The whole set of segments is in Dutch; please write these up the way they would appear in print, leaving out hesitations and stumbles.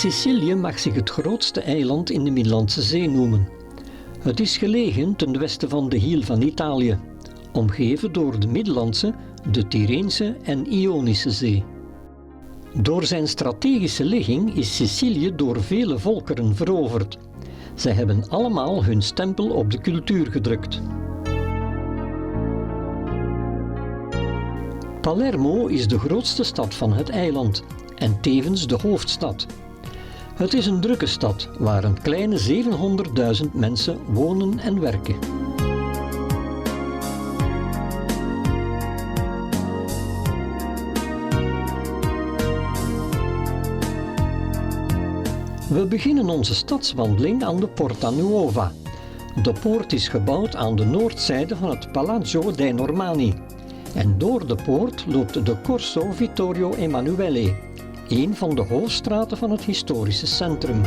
Sicilië mag zich het grootste eiland in de Middellandse Zee noemen. Het is gelegen ten westen van de hiel van Italië, omgeven door de Middellandse, de Tyreense en Ionische Zee. Door zijn strategische ligging is Sicilië door vele volkeren veroverd. Zij hebben allemaal hun stempel op de cultuur gedrukt. Palermo is de grootste stad van het eiland en tevens de hoofdstad. Het is een drukke stad waar een kleine 700.000 mensen wonen en werken. We beginnen onze stadswandeling aan de Porta Nuova. De poort is gebouwd aan de noordzijde van het Palazzo dei Normanni. En door de poort loopt de Corso Vittorio Emanuele, een van de hoofdstraten van het historische centrum.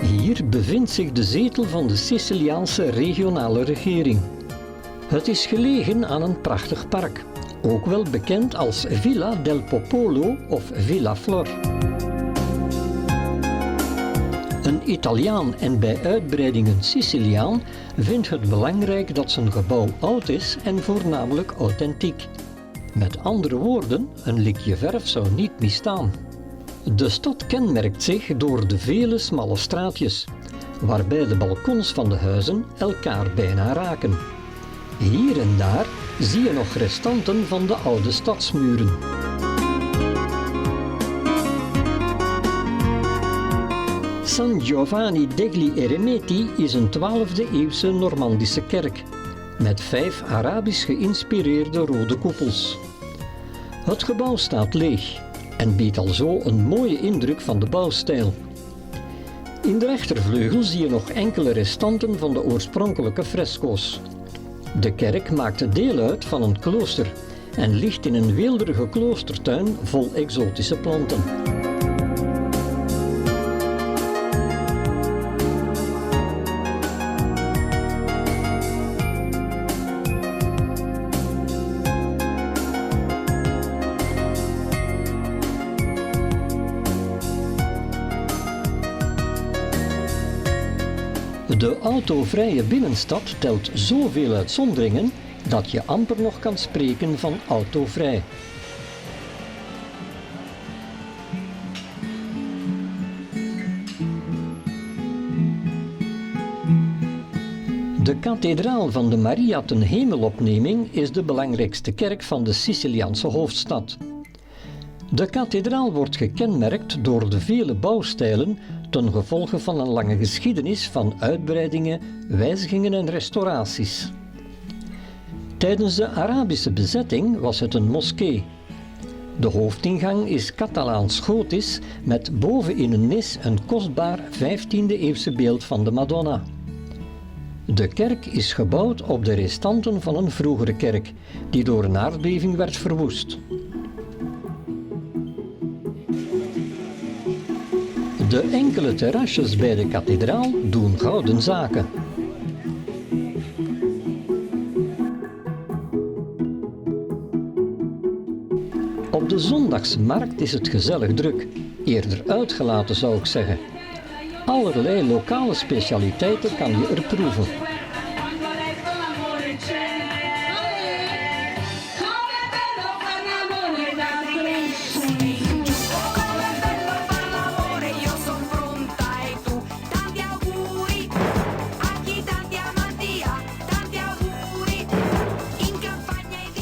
Hier bevindt zich de zetel van de Siciliaanse regionale regering. Het is gelegen aan een prachtig park, ook wel bekend als Villa del Popolo of Villa Flor. Een Italiaan en bij uitbreiding een Siciliaan vindt het belangrijk dat zijn gebouw oud is en voornamelijk authentiek. Met andere woorden, een likje verf zou niet misstaan. De stad kenmerkt zich door de vele smalle straatjes, waarbij de balkons van de huizen elkaar bijna raken. Hier en daar zie je nog restanten van de oude stadsmuren. San Giovanni degli Eremiti is een 12e eeuwse Normandische kerk, met 5 Arabisch geïnspireerde rode koepels. Het gebouw staat leeg en biedt al zo een mooie indruk van de bouwstijl. In de rechtervleugel zie je nog enkele restanten van de oorspronkelijke fresco's. De kerk maakte deel uit van een klooster en ligt in een weelderige kloostertuin vol exotische planten. De autovrije binnenstad telt zoveel uitzonderingen dat je amper nog kan spreken van autovrij. De kathedraal van de Maria ten Hemelopneming is de belangrijkste kerk van de Siciliaanse hoofdstad. De kathedraal wordt gekenmerkt door de vele bouwstijlen ten gevolge van een lange geschiedenis van uitbreidingen, wijzigingen en restauraties. Tijdens de Arabische bezetting was het een moskee. De hoofdingang is Catalaans-gotisch met boven in een nis een kostbaar 15e-eeuwse beeld van de Madonna. De kerk is gebouwd op de restanten van een vroegere kerk, die door een aardbeving werd verwoest. De enkele terrasjes bij de kathedraal doen gouden zaken. Op de zondagsmarkt is het gezellig druk, eerder uitgelaten zou ik zeggen. Allerlei lokale specialiteiten kan je er proeven.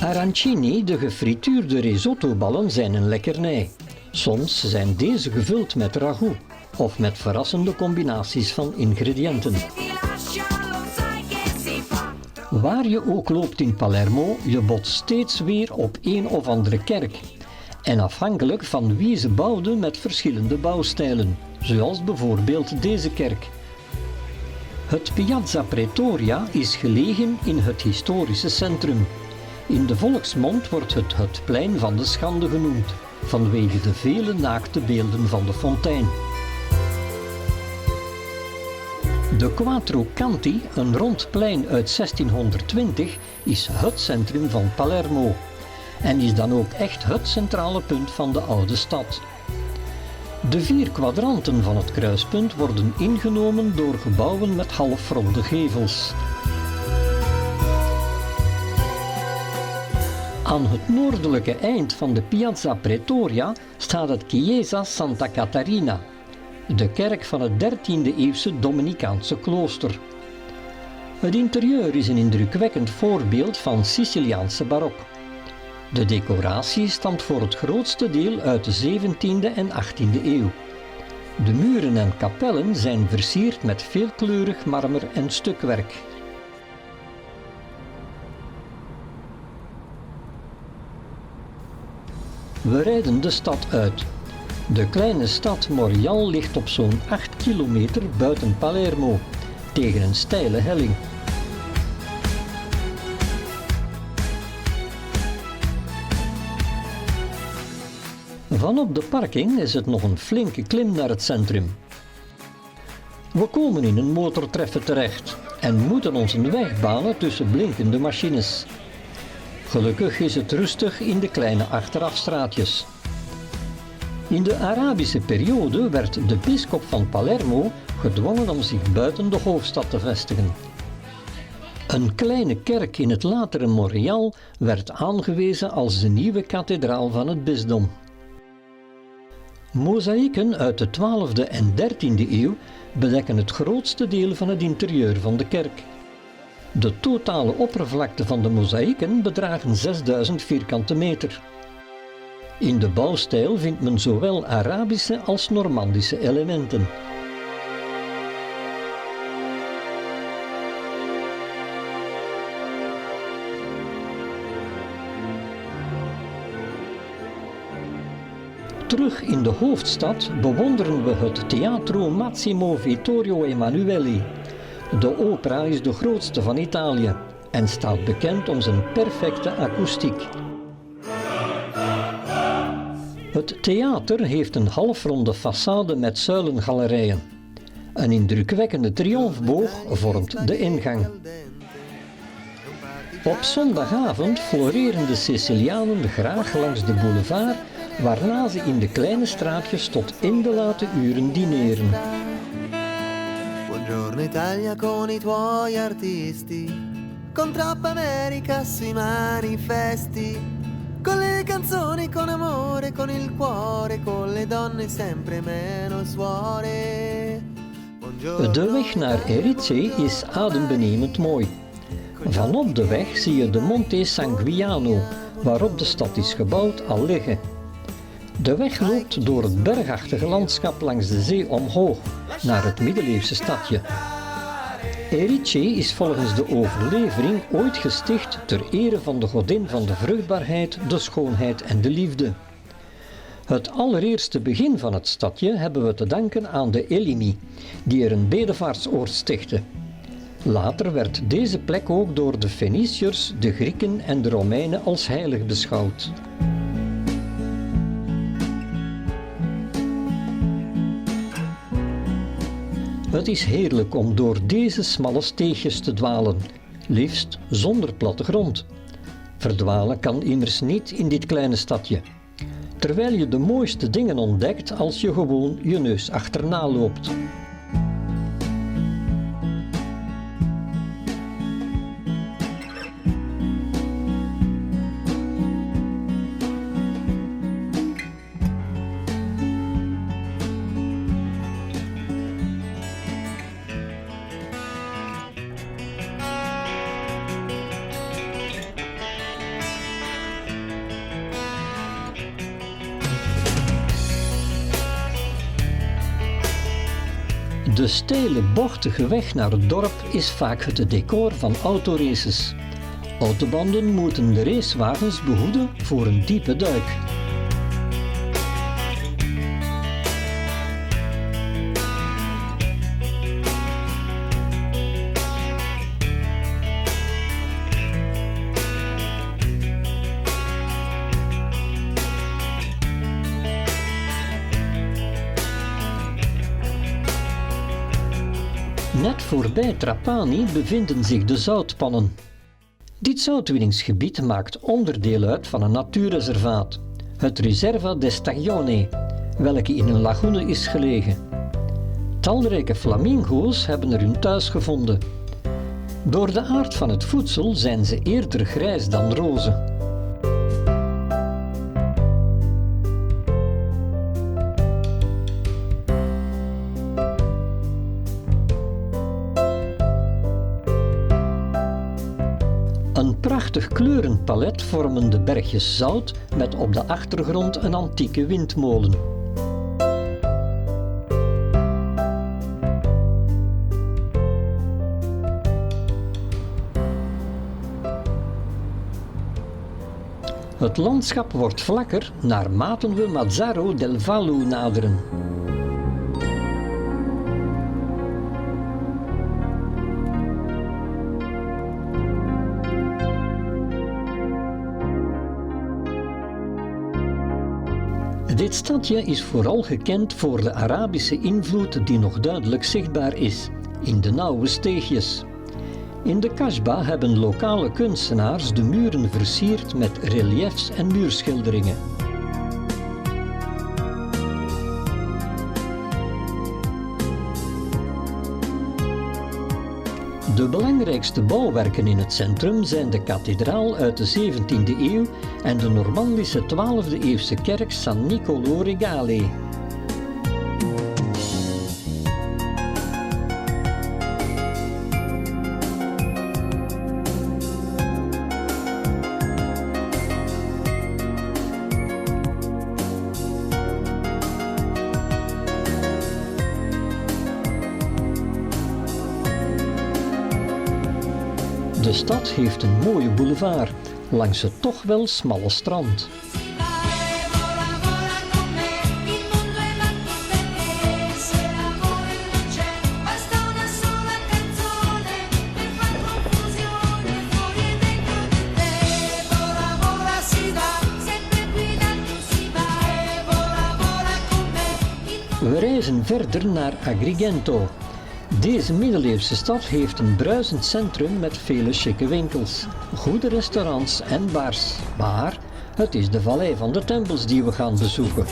Arancini, de gefrituurde risottoballen, zijn een lekkernij. Soms zijn deze gevuld met ragout of met verrassende combinaties van ingrediënten. Waar je ook loopt in Palermo, je botst steeds weer op een of andere kerk. En afhankelijk van wie ze bouwde met verschillende bouwstijlen, zoals bijvoorbeeld deze kerk. Het Piazza Pretoria is gelegen in het historische centrum. In de volksmond wordt het plein van de schande genoemd, vanwege de vele naakte beelden van de fontein. De Quattro Canti, een rond plein uit 1620, is het centrum van Palermo en is dan ook echt het centrale punt van de oude stad. De 4 kwadranten van het kruispunt worden ingenomen door gebouwen met halfronde gevels. Aan het noordelijke eind van de Piazza Pretoria staat het Chiesa Santa Catarina, de kerk van het 13e-eeuwse Dominicaanse klooster. Het interieur is een indrukwekkend voorbeeld van Siciliaanse barok. De decoratie stamt voor het grootste deel uit de 17e en 18e eeuw. De muren en kapellen zijn versierd met veelkleurig marmer en stukwerk. We rijden de stad uit. De kleine stad Morial ligt op zo'n 8 kilometer buiten Palermo, tegen een steile helling. Vanop de parking is het nog een flinke klim naar het centrum. We komen in een motortreffer terecht en moeten ons een weg banen tussen blinkende machines. Gelukkig is het rustig in de kleine achterafstraatjes. In de Arabische periode werd de bisschop van Palermo gedwongen om zich buiten de hoofdstad te vestigen. Een kleine kerk in het latere Morial werd aangewezen als de nieuwe kathedraal van het bisdom. Mozaïeken uit de 12e en 13e eeuw bedekken het grootste deel van het interieur van de kerk. De totale oppervlakte van de mozaïeken bedragen 6000 vierkante meter. In de bouwstijl vindt men zowel Arabische als Normandische elementen. Terug in de hoofdstad bewonderen we het Teatro Massimo Vittorio Emanuele. De opera is de grootste van Italië en staat bekend om zijn perfecte akoestiek. Het theater heeft een halfronde façade met zuilengalerijen. Een indrukwekkende triomfboog vormt de ingang. Op zondagavond floreren de Sicilianen graag langs de boulevard, waarna ze in de kleine straatjes tot in de late uren dineren. Buongiorno Italia con i tuoi artisti, con troppa America sui manifesti, con le canzoni, con amore, con il cuore, con le donne sempre meno suore. De weg naar Erice is adembenemend mooi. Vanop de weg zie je de Monte Sanguiano, waarop de stad is gebouwd, al liggen. De weg loopt door het bergachtige landschap langs de zee omhoog, naar het middeleeuwse stadje. Erice is volgens de overlevering ooit gesticht ter ere van de godin van de vruchtbaarheid, de schoonheid en de liefde. Het allereerste begin van het stadje hebben we te danken aan de Elimi, die er een bedevaartsoord stichtte. Later werd deze plek ook door de Feniciërs, de Grieken en de Romeinen als heilig beschouwd. Het is heerlijk om door deze smalle steegjes te dwalen, liefst zonder plattegrond. Verdwalen kan immers niet in dit kleine stadje, terwijl je de mooiste dingen ontdekt als je gewoon je neus achterna loopt. De steile, bochtige weg naar het dorp is vaak het decor van autoraces. Autobanden moeten de racewagens behoeden voor een diepe duik. Net voorbij Trapani bevinden zich de zoutpannen. Dit zoutwinningsgebied maakt onderdeel uit van een natuurreservaat, het Riserva de Staglione, welke in een lagoene is gelegen. Talrijke flamingo's hebben er hun thuis gevonden. Door de aard van het voedsel zijn ze eerder grijs dan roze. Een prachtig kleurenpalet vormen de bergjes zout met op de achtergrond een antieke windmolen. Het landschap wordt vlakker naarmate we Mazzaro del Vallo naderen. Dit stadje is vooral gekend voor de Arabische invloed die nog duidelijk zichtbaar is, in de nauwe steegjes. In de Kasbah hebben lokale kunstenaars de muren versierd met reliëfs en muurschilderingen. De belangrijkste bouwwerken in het centrum zijn de kathedraal uit de 17e eeuw en de Normandische 12e eeuwse kerk San Niccolò Regale. De stad heeft een mooie boulevard, langs het toch wel smalle strand. We reizen verder naar Agrigento. Deze middeleeuwse stad heeft een bruisend centrum met vele chique winkels, goede restaurants en bars. Maar het is de Vallei van de Tempels die we gaan bezoeken.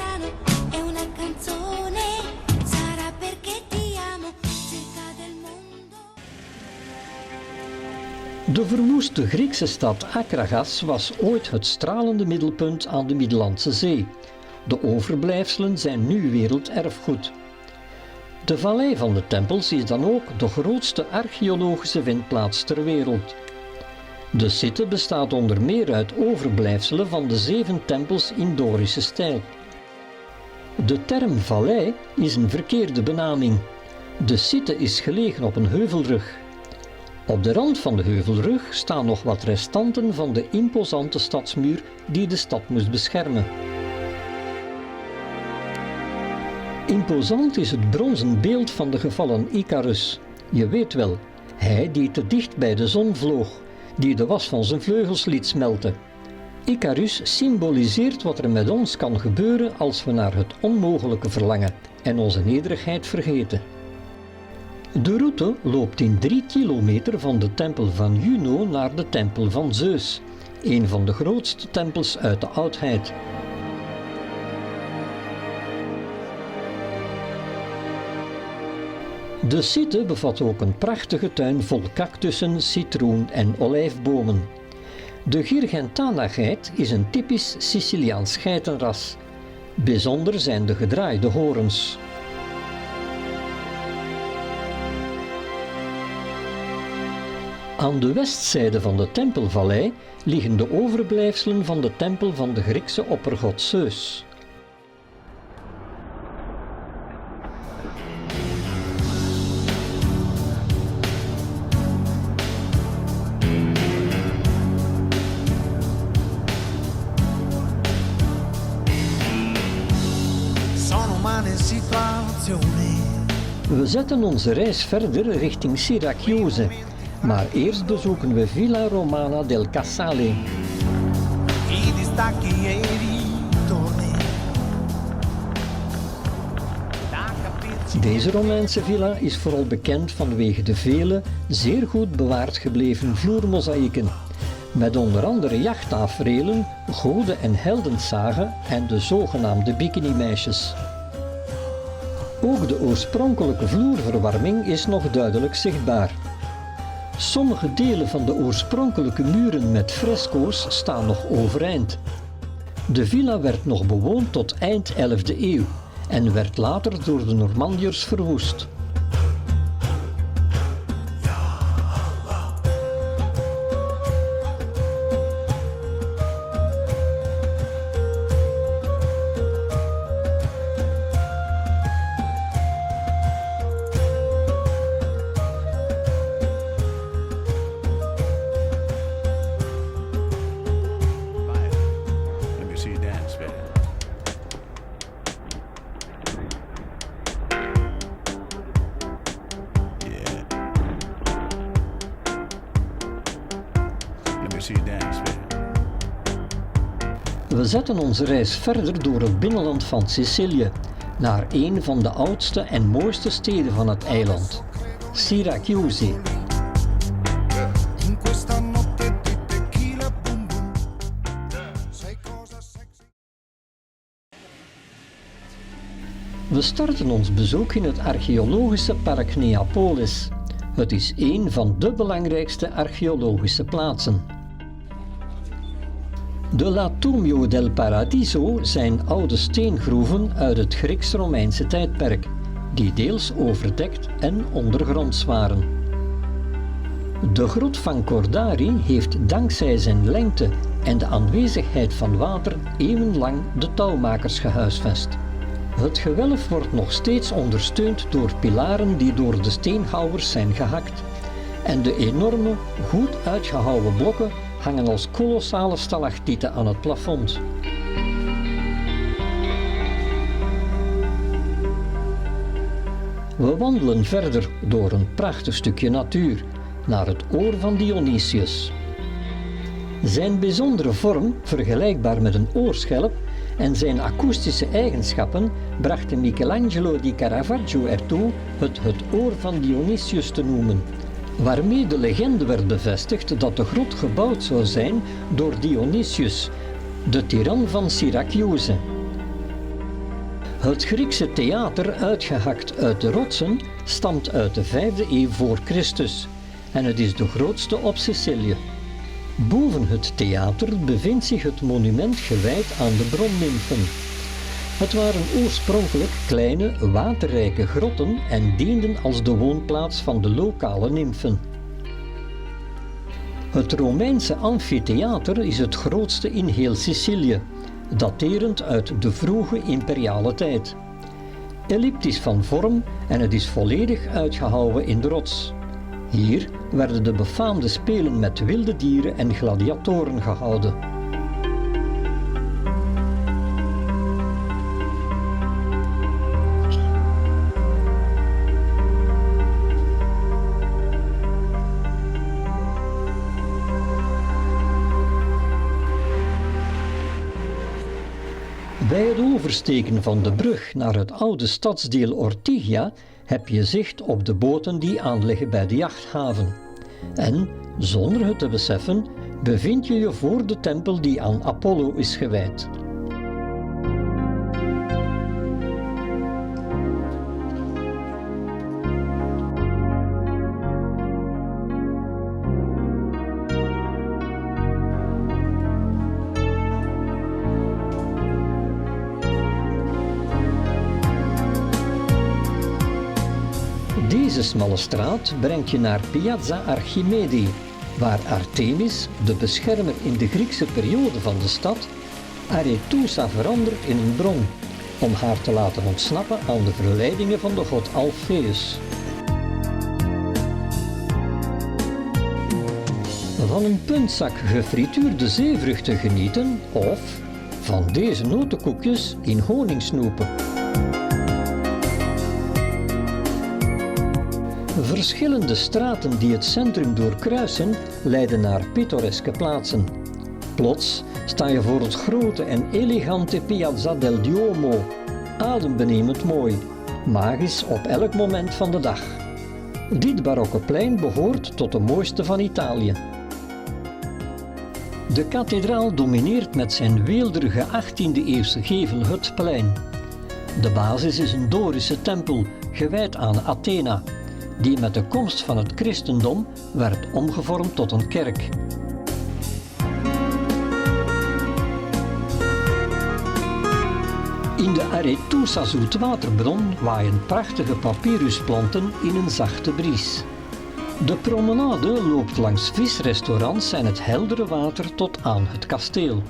De verwoeste Griekse stad Akragas was ooit het stralende middelpunt aan de Middellandse Zee. De overblijfselen zijn nu werelderfgoed. De Vallei van de Tempels is dan ook de grootste archeologische vindplaats ter wereld. De site bestaat onder meer uit overblijfselen van de 7 tempels in Dorische stijl. De term vallei is een verkeerde benaming. De site is gelegen op een heuvelrug. Op de rand van de heuvelrug staan nog wat restanten van de imposante stadsmuur die de stad moest beschermen. Imposant is het bronzen beeld van de gevallen Icarus. Je weet wel, hij die te dicht bij de zon vloog, die de was van zijn vleugels liet smelten. Icarus symboliseert wat er met ons kan gebeuren als we naar het onmogelijke verlangen en onze nederigheid vergeten. De route loopt in 3 kilometer van de tempel van Juno naar de tempel van Zeus, een van de grootste tempels uit de oudheid. De site bevat ook een prachtige tuin vol cactussen, citroen- en olijfbomen. De Girgentana-geit is een typisch Siciliaans geitenras. Bijzonder zijn de gedraaide horens. Aan de westzijde van de tempelvallei liggen de overblijfselen van de tempel van de Griekse oppergod Zeus. situazioni. We zetten onze reis verder richting Syracuse, maar eerst bezoeken we Villa Romana del Casale. I distacchi e i ritorni. Da capirci. Deze Romeinse villa is vooral bekend vanwege de vele, zeer goed bewaard gebleven vloermozaïeken, met onder andere jachttaferelen, goden- en heldensagen en de zogenaamde bikinimeisjes. Ook de oorspronkelijke vloerverwarming is nog duidelijk zichtbaar. Sommige delen van de oorspronkelijke muren met fresco's staan nog overeind. De villa werd nog bewoond tot eind 11e eeuw en werd later door de Normandiërs verwoest. Let me see you dance, man. Yeah. Let me see you dance, man. We zetten onze reis verder door het binnenland van Sicilië, naar een van de oudste en mooiste steden van het eiland, Syracuse. In questa notte di tequila boom boom. Sai cosa sexy? We starten ons bezoek in het archeologische park Neapolis. Het is een van de belangrijkste archeologische plaatsen. De Latomio del Paradiso zijn oude steengroeven uit het Grieks-Romeinse tijdperk, die deels overdekt en ondergronds waren. De grot van Cordari heeft dankzij zijn lengte en de aanwezigheid van water eeuwenlang de touwmakers gehuisvest. Het gewelf wordt nog steeds ondersteund door pilaren die door de steenhouwers zijn gehakt. En de enorme, goed uitgehouwen blokken hangen als kolossale stalactieten aan het plafond. We wandelen verder door een prachtig stukje natuur naar het oor van Dionysius. Zijn bijzondere vorm, vergelijkbaar met een oorschelp, en zijn akoestische eigenschappen brachten Michelangelo di Caravaggio ertoe het oor van Dionysius te noemen, waarmee de legende werd bevestigd dat de grot gebouwd zou zijn door Dionysius, de tiran van Syracuse. Het Griekse theater, uitgehakt uit de rotsen, stamt uit de 5e eeuw voor Christus en het is de grootste op Sicilië. Boven het theater bevindt zich het monument gewijd aan de bronnimfen. Het waren oorspronkelijk kleine, waterrijke grotten en dienden als de woonplaats van de lokale nimfen. Het Romeinse amfitheater is het grootste in heel Sicilië, daterend uit de vroege imperiale tijd. Elliptisch van vorm en het is volledig uitgehouwen in de rots. Hier werden de befaamde spelen met wilde dieren en gladiatoren gehouden. Bij het oversteken van de brug naar het oude stadsdeel Ortigia heb je zicht op de boten die aanleggen bij de jachthaven. En, zonder het te beseffen, bevind je je voor de tempel die aan Apollo is gewijd. Deze smalle straat brengt je naar Piazza Archimedi, waar Artemis, de beschermer in de Griekse periode van de stad, Arethusa verandert in een bron, om haar te laten ontsnappen aan de verleidingen van de god Alpheus. Van een puntzak gefrituurde zeevruchten genieten of van deze notenkoekjes in honing snoepen. Verschillende straten die het centrum doorkruisen leiden naar pittoreske plaatsen. Plots sta je voor het grote en elegante Piazza del Duomo, adembenemend mooi, magisch op elk moment van de dag. Dit barokke plein behoort tot de mooiste van Italië. De kathedraal domineert met zijn weelderige 18e-eeuwse gevel het plein. De basis is een Dorische tempel, gewijd aan Athena, die met de komst van het christendom werd omgevormd tot een kerk. In de Aretusa zoetwaterbron waaien prachtige papyrusplanten in een zachte bries. De promenade loopt langs visrestaurants en het heldere water tot aan het kasteel.